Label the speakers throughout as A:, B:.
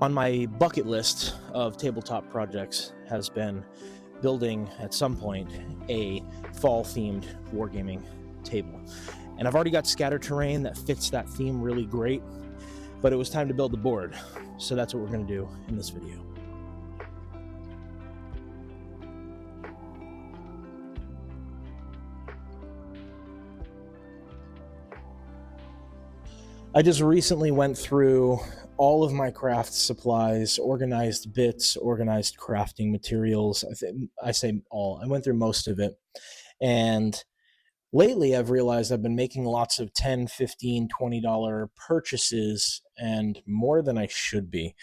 A: On my bucket list of tabletop projects has been building at some point a fall-themed wargaming table. And I've already got scatter terrain that fits that theme really great, but it was time to build the board. So that's what we're going to do in this video. I just recently went through all of my craft supplies, organized bits, organized crafting materials. I say all. I went through most of it. And lately I've realized I've been making lots of $10, $15, $20 purchases, and more than I should be.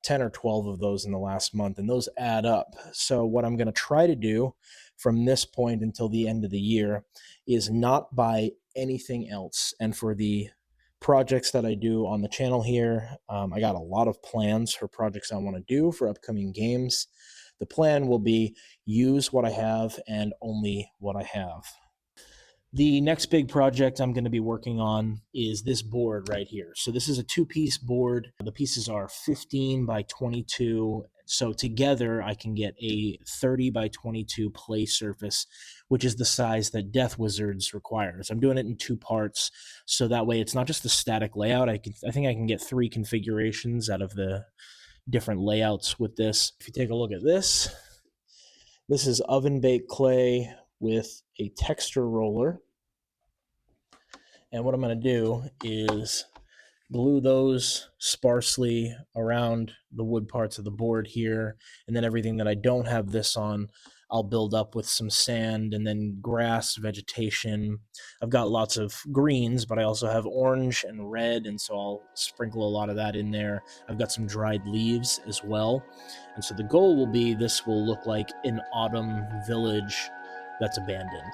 A: 10 or 12 of those in the last month, and those add up. So what I'm going to try to do from this point until the end of the year is not buy anything else. And for the projects that I do on the channel here, I got a lot of plans for projects I want to do for upcoming games. The plan will be use what I have and only what I have. The next big project I'm going to be working on is this board right here. So this is a two-piece board. The pieces are 15 by 22. So together I can get a 30 by 22 play surface, which is the size that Deth Wizards requires. I'm doing it in two parts, so that way it's not just the static layout. I think I can get 3 configurations out of the different layouts with this. If you take a look at this, this is oven-baked clay with a texture roller. And what I'm going to do is glue those sparsely around the wood parts of the board here, and then everything that I don't have this on, I'll build up with some sand and then grass, vegetation. I've got lots of greens, but I also have orange and red, and so I'll sprinkle a lot of that in there. I've got some dried leaves as well. And so the goal will be this will look like an autumn village that's abandoned.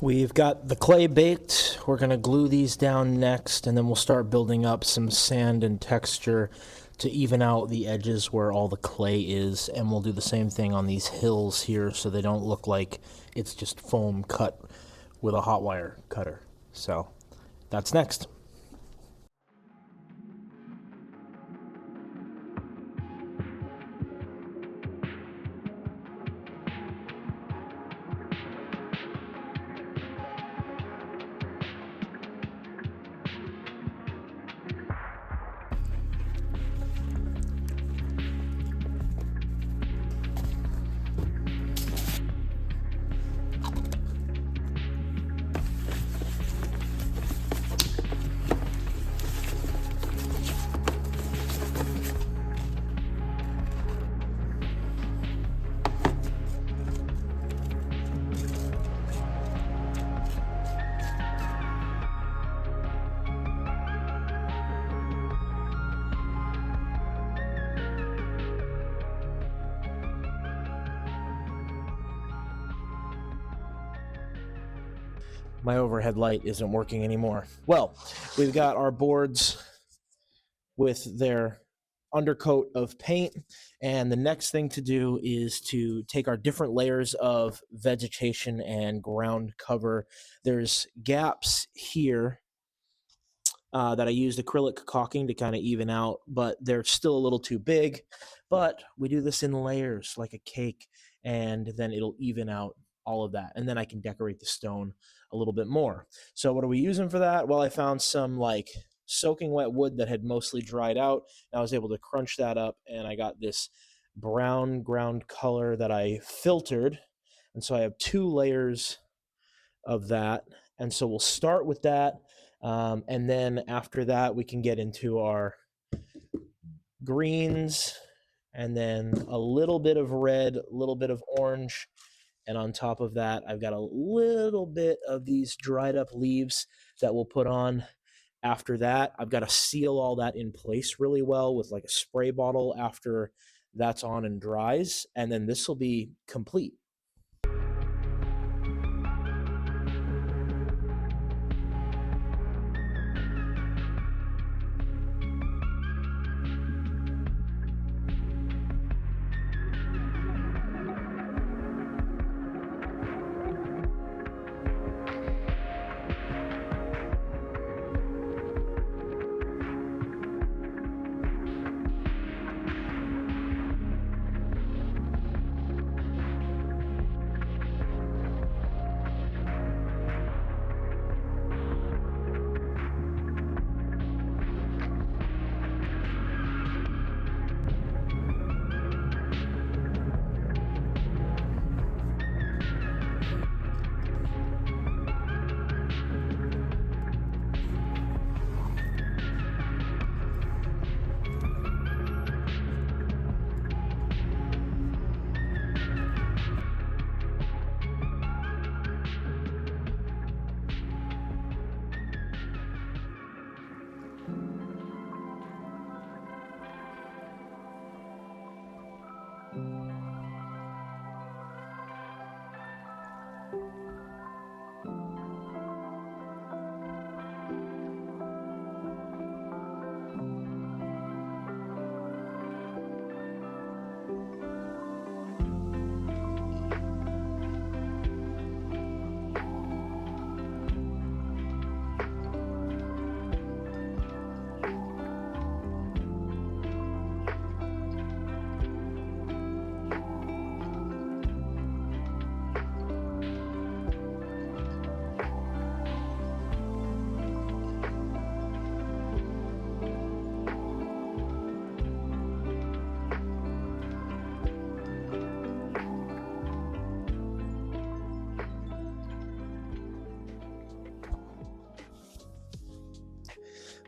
A: We've got the clay baked. We're going to glue these down next, and then we'll start building up some sand and texture to even out the edges where all the clay is. And we'll do the same thing on these hills here so they don't look like it's just foam cut with a hot wire cutter. So that's next. My overhead light isn't working anymore. Well, we've got our boards with their undercoat of paint, and the next thing to do is to take our different layers of vegetation and ground cover. There's gaps here that I used acrylic caulking to kind of even out, but they're still a little too big. But we do this in layers like a cake, and then it'll even out all of that. And then I can decorate the stone a little bit more. So what are we using for that? Well, I found some like soaking wet wood that had mostly dried out. And I was able to crunch that up, and I got this brown ground color that I filtered. And so I have 2 layers of that. And so we'll start with that. And then after that, we can get into our greens, and then a little bit of red, a little bit of orange. And on top of that, I've got a little bit of these dried up leaves that we'll put on. After that, I've got to seal all that in place really well with like a spray bottle after that's on and dries. And then this will be complete.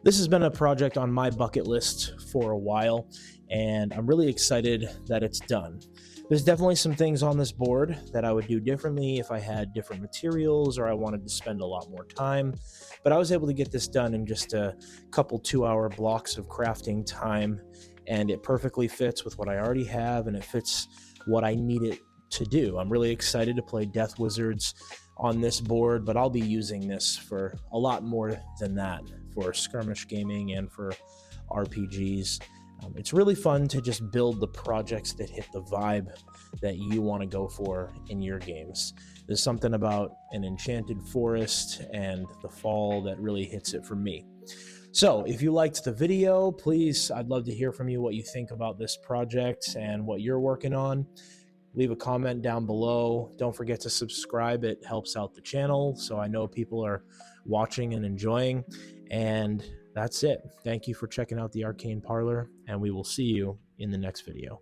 A: This has been a project on my bucket list for a while, and I'm really excited that it's done. There's definitely some things on this board that I would do differently if I had different materials or I wanted to spend a lot more time, but I was able to get this done in just a couple 2-hour blocks of crafting time, and it perfectly fits with what I already have, and it fits what I need it to do. I'm really excited to play Death Wizards on this board, but I'll be using this for a lot more than that, for skirmish gaming and for RPGs. It's really fun to just build the projects that hit the vibe that you want to go for in your games. There's something about an enchanted forest and the fall that really hits it for me. So if you liked the video, please, I'd love to hear from you what you think about this project and what you're working on. Leave a comment down below. Don't forget to subscribe. It helps out the channel so I know people are watching and enjoying. And that's it. Thank you for checking out the Arcane Parlor, and we will see you in the next video.